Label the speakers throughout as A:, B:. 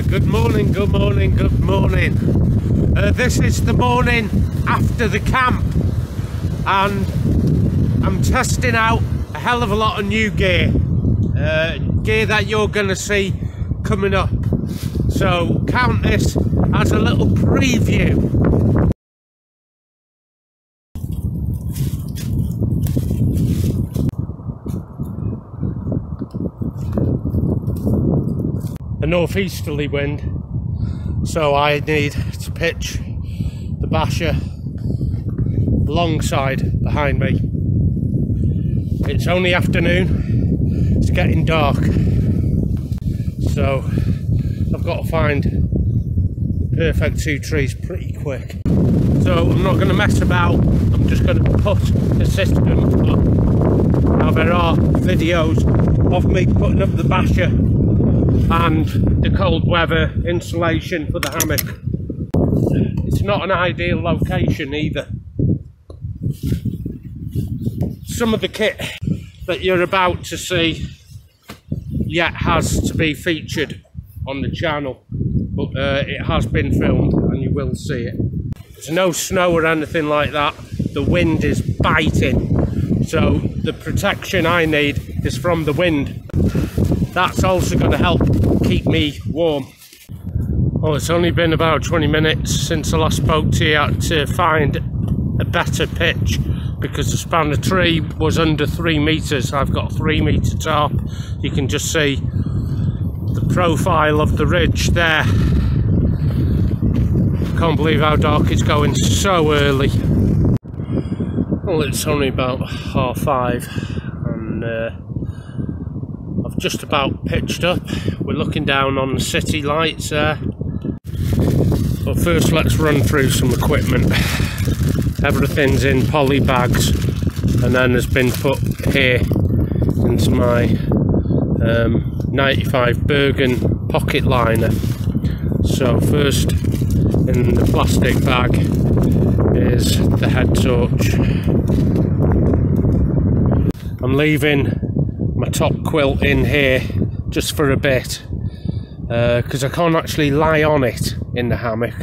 A: Good morning. This is the morning after the camp, and I'm testing out a hell of a lot of new gear. Gear that you're going to see coming up. So count this as a little preview. A northeasterly wind, so I need to pitch the basher alongside behind me. It's only afternoon, it's getting dark, so I've got to find the perfect two trees pretty quick. So I'm not going to mess about, I'm just going to put the system up. Now there are videos of me putting up the basher and the cold weather insulation for the hammock. It's not an ideal location either. Some of the kit that you're about to see yet has to be featured on the channel, but it has been filmed and you will see it. There's no snow or anything like that. The wind is biting, so the protection I need is from the wind. That's also going to help keep me warm. Well, it's only been about 20 minutes since I last spoke to you to find a better pitch, because the span of tree was under 3 meters. I've got a 3 meter top. You can just see the profile of the ridge there. Can't believe how dark it's going so early. Well, it's only about 5:30 and I've just about pitched up. We're looking down on the city lights there. But first let's run through some equipment. Everything's in poly bags and then has been put here into my 95 Bergen pocket liner. So first in the plastic bag is the head torch. I'm leaving my top quilt in here just for a bit because I can't actually lie on it in the hammock.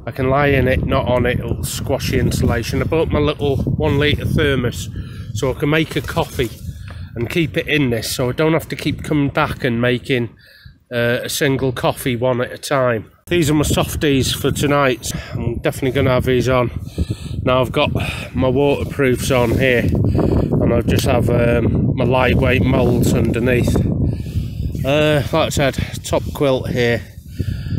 A: I can lie in it, not on it, it'll squash the insulation. I bought my little 1 litre thermos so I can make a coffee and keep it in this, so I don't have to keep coming back and making a single coffee one at a time. These are my softies for tonight. I'm definitely going to have these on. Now I've got my waterproofs on here, and I just have my lightweight moulds underneath. Like I said, top quilt here.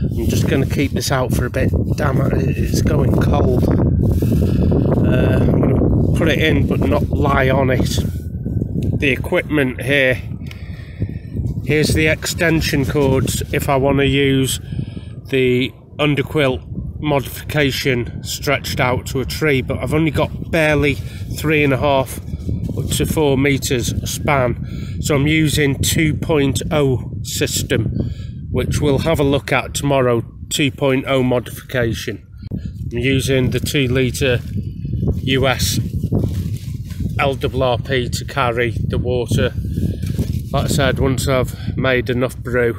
A: I'm just going to keep this out for a bit. Damn it, it's going cold. I'm going to put it in but not lie on it. The equipment here. Here's the extension cords if I want to use the underquilt modification stretched out to a tree, but I've only got barely 3.5 to 4 meters span, so I'm using 2.0 system, which we'll have a look at tomorrow. 2.0 modification. I'm using the 2 litre US LRRP to carry the water. Like I said, once I've made enough brew,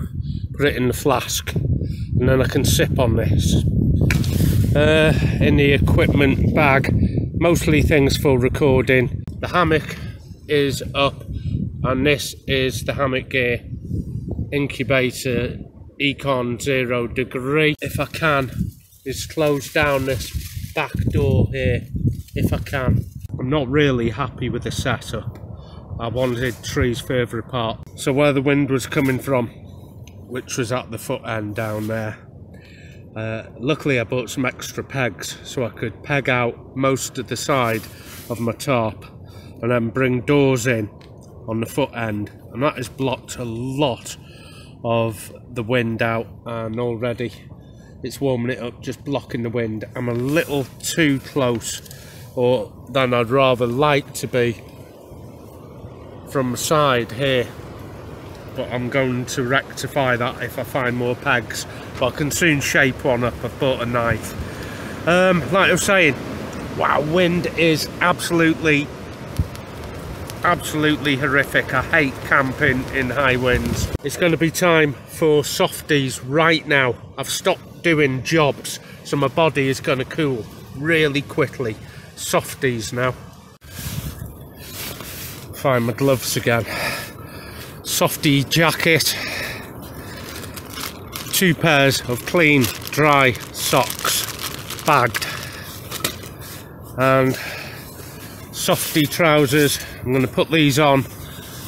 A: put it in the flask and then I can sip on this. In the equipment bag, mostly things for recording. The hammock is up, and this is the hammock gear. Incubator Econ 0 degree. If I can, is close down this back door here, if I can. I'm not really happy with the setup. I wanted trees further apart. So where the wind was coming from, which was at the foot end down there, luckily I bought some extra pegs so I could peg out most of the side of my tarp and then bring doors in on the foot end, and that has blocked a lot of the wind out, and already it's warming it up, just blocking the wind. I'm a little too close or than I'd rather like to be from the side here, but I'm going to rectify that if I find more pegs, but I can soon shape one up. I've bought a knife. Like I was saying, wow, wind is absolutely absolutely horrific. I hate camping in high winds. It's going to be time for softies right now. I've stopped doing jobs, so my body is going to cool really quickly. Softies now. Find my gloves again. Softie jacket. 2 pairs of clean, dry socks, bagged. And softie trousers. I'm going to put these on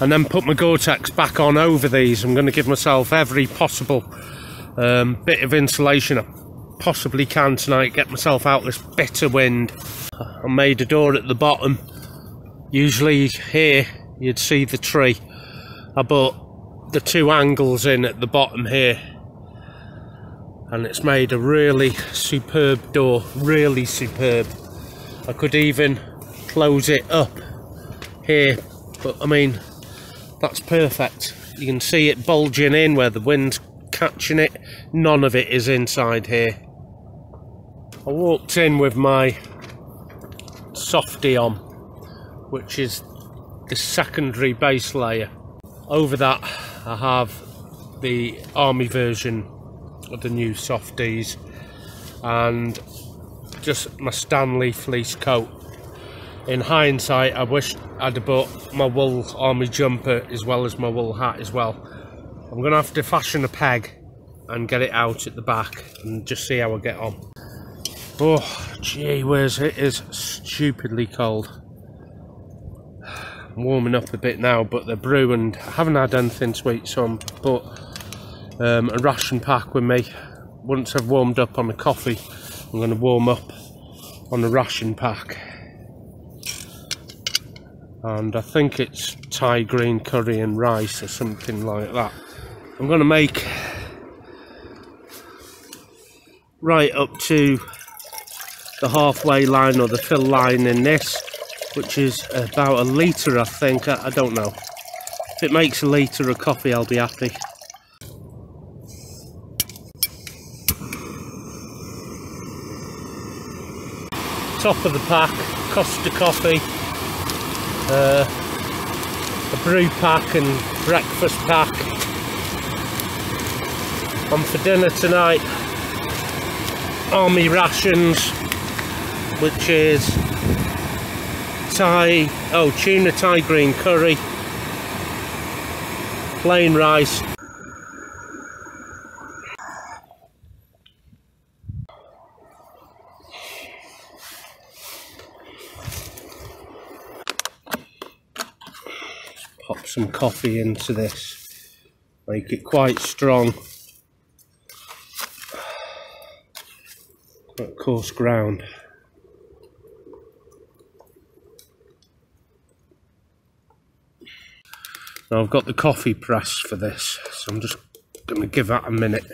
A: and then put my Gore-Tex back on over these. I'm going to give myself every possible bit of insulation I possibly can tonight, get myself out this bitter wind. I made a door at the bottom. Usually here you'd see the tree. I put the 2 angles in at the bottom here, and it's made a really superb door, really superb. I could even close it up here, but I mean, that's perfect. You can see it bulging in where the wind's catching it. None of it is inside here. I walked in with my softie on, which is the secondary base layer. Over that I have the army version of the new softies and just my Stanley fleece coat. In hindsight, I wish I'd have bought my wool army jumper as well as my wool hat as well. I'm going to have to fashion a peg and get it out at the back and just see how I get on. Oh, gee whiz, it is stupidly cold. I'm warming up a bit now, but the brew, and I haven't had anything sweet, so I'm bought a ration pack with me. Once I've warmed up on the coffee, I'm going to warm up on the ration pack. And I think it's Thai green curry and rice or something like that. I'm going to make right up to the halfway line or the fill line in this, which is about 1 litre, I think. I don't know. If it makes 1 litre of coffee, I'll be happy. Top of the pack, Costa coffee, a brew pack and breakfast pack. And for dinner tonight, army rations, which is tuna Thai green curry, plain rice, pop some coffee into this, make it quite strong, quite coarse ground. Now I've got the coffee press for this, so I'm just going to give that a minute.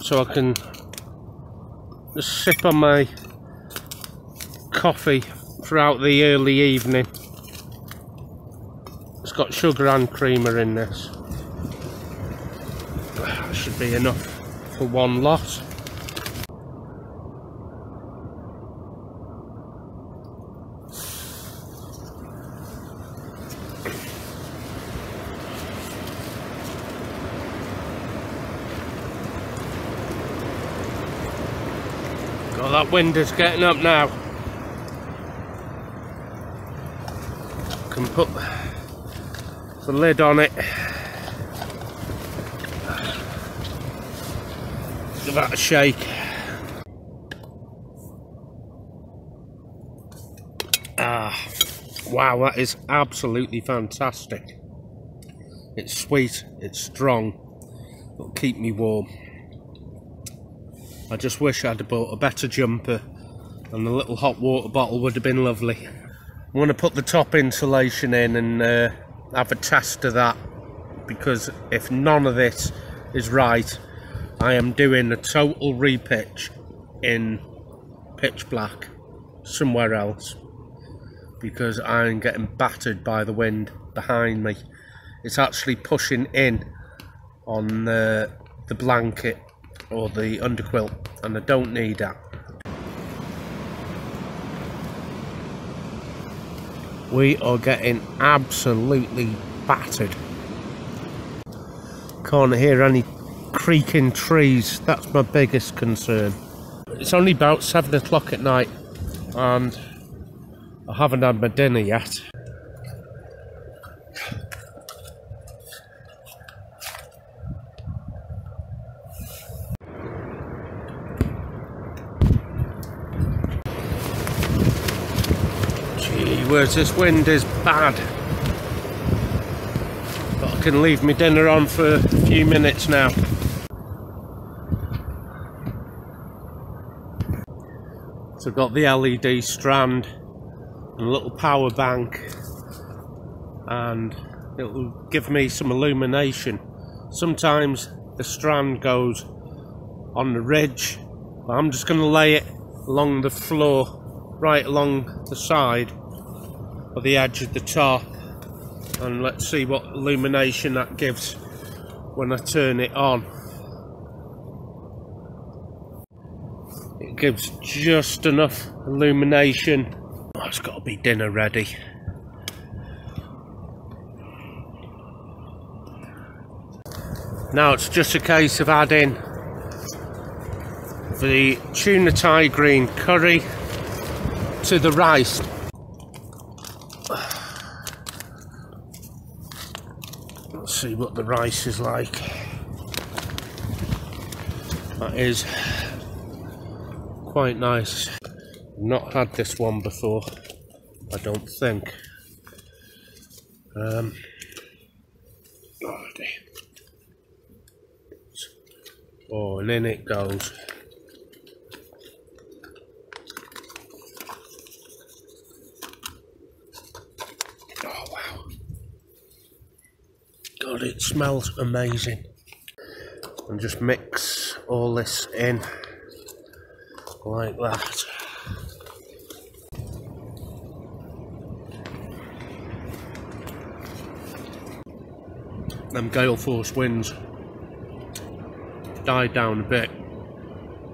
A: So I can just sip on my coffee throughout the early evening. It's got sugar and creamer in this. That should be enough for 1 lot. God, that wind is getting up now. Can put the lid on it. Give that a shake. Wow, that is absolutely fantastic. It's sweet, it's strong, it'll keep me warm. I just wish I'd have bought a better jumper, and the little hot water bottle would have been lovely. I'm going to put the top insulation in and have a test of that, because if none of this is right, I am doing a total repitch in pitch black somewhere else, because I'm getting battered by the wind behind me. It's actually pushing in on the blanket or the underquilt, and I don't need that. We are getting absolutely battered. Can't hear any creaking trees. That's my biggest concern. It's only about 7 o'clock at night and I haven't had my dinner yet. Gee whiz, this wind is bad. But I can leave my dinner on for a few minutes now. So I've got the LED strand and a little power bank, and it will give me some illumination. Sometimes the strand goes on the ridge, but I'm just going to lay it along the floor, right along the side or the edge of the top, and let's see what illumination that gives when I turn it on. It gives just enough illumination. Oh, it's got to be dinner ready. Now it's just a case of adding the tuna Thai green curry to the rice. Let's see what the rice is like. That is quite nice. Not had this one before, I don't think. Oh dear. Oh, and in it goes. Oh wow. God, it smells amazing. And just mix all this in like that. Them gale force winds died down a bit,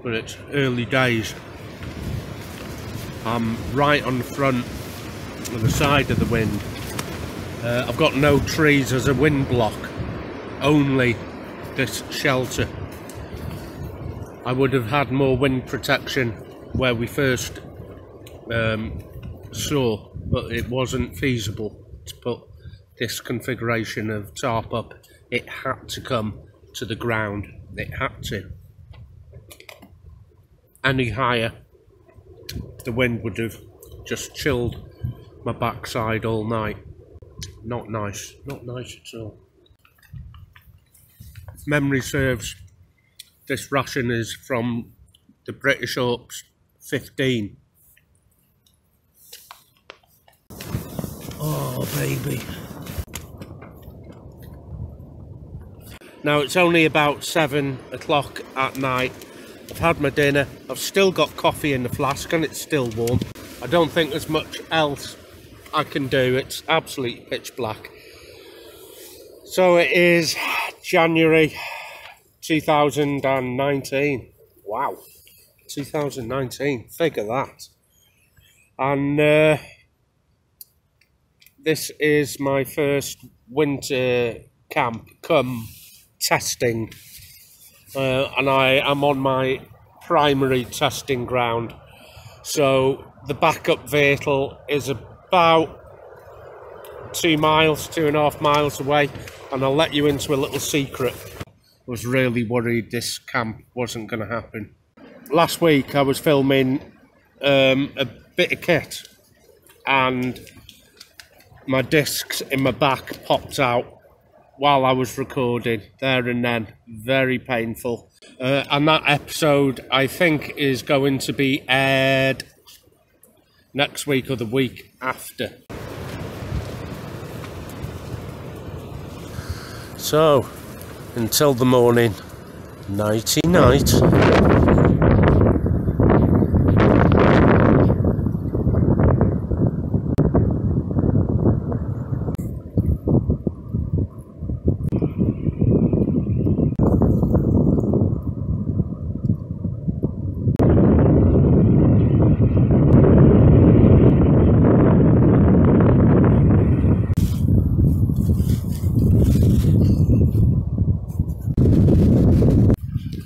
A: but it's early days. I'm right on the front of the side of the wind. I've got no trees as a wind block, only this shelter. I would have had more wind protection where we first saw, but it wasn't feasible to put this configuration of tarp up. It had to come to the ground. It had to. Any higher, the wind would have just chilled my backside all night. Not nice. Not nice at all. If memory serves, this ration is from the British Ops 15. Oh baby. Now it's only about 7 o'clock at night. I've had my dinner. I've still got coffee in the flask and it's still warm. I don't think there's much else I can do. It's absolutely pitch black. So it is January 2019. Wow. 2019. Figure that. And this is my first winter camp come testing, and I am on my primary testing ground, so the backup vehicle is about 2.5 miles away, and I'll let you into a little secret. I was really worried this camp wasn't going to happen. Last week I was filming a bit of kit and my discs in my back popped out while I was recording there and then. Very painful. And that episode I think is going to be aired next week or the week after. So until the morning, nighty night.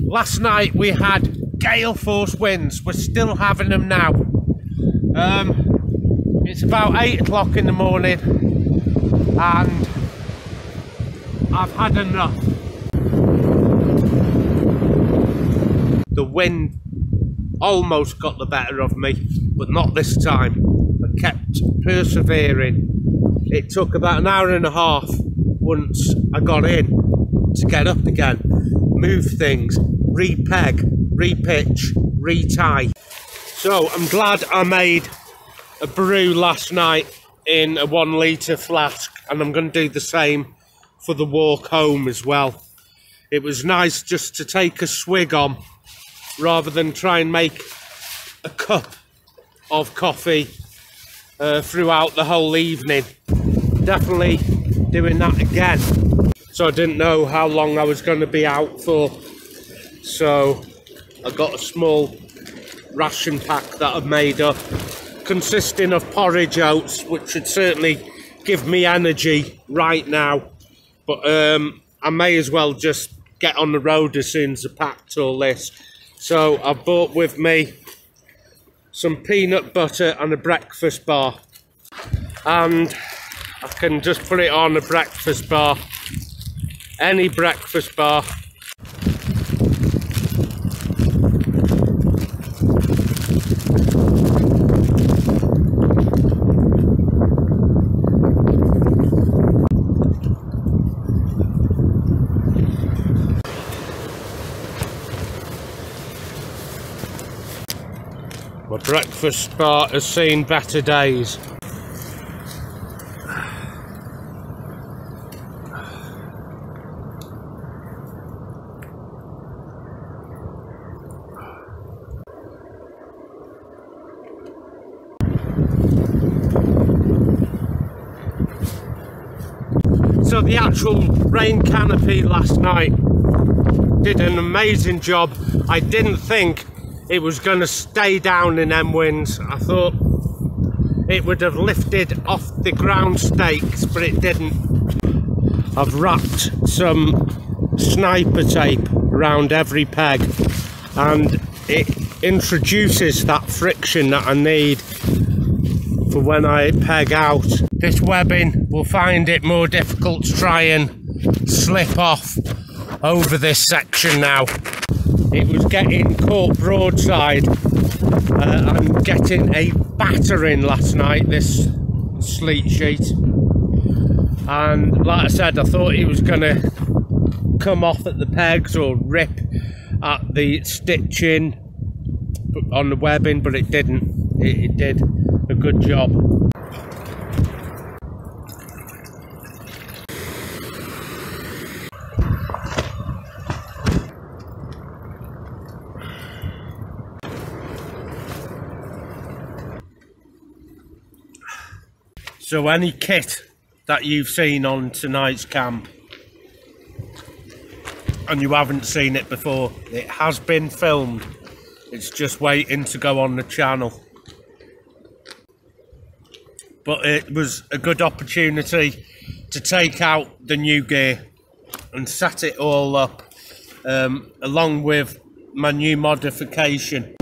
A: last night we had gale force winds. We're still having them now. It's about 8 o'clock in the morning and I've had enough. The wind almost got the better of me, but not this time. I kept persevering. It took about an hour and a half once I got in to get up again, move things, re-peg, re-pitch, re-tie. So I'm glad I made a brew last night in a 1 litre flask, and I'm going to do the same for the walk home as well. It was nice just to take a swig on rather than try and make a cup of coffee throughout the whole evening. Definitely doing that again. So I didn't know how long I was going to be out for, so I got a small ration pack that I've made up, consisting of porridge oats, which should certainly give me energy right now, but I may as well just get on the road as soon as I packed all this. So I brought with me some peanut butter and a breakfast bar, and I can just put it on a breakfast bar, any breakfast bar. My breakfast bar has seen better days. So the actual rain canopy last night did an amazing job. I didn't think it was going to stay down in them winds. I thought it would have lifted off the ground stakes, but it didn't. I've wrapped some sniper tape around every peg, and it introduces that friction that I need for when I peg out. This webbing will find it more difficult to try and slip off over this section now. It was getting caught broadside and getting a battering last night, this sleet sheet. And like I said, I thought it was going to come off at the pegs or rip at the stitching on the webbing, but it didn't. It did a good job. So any kit that you've seen on tonight's camp and you haven't seen it before, it has been filmed. It's just waiting to go on the channel. But it was a good opportunity to take out the new gear and set it all up, along with my new modification.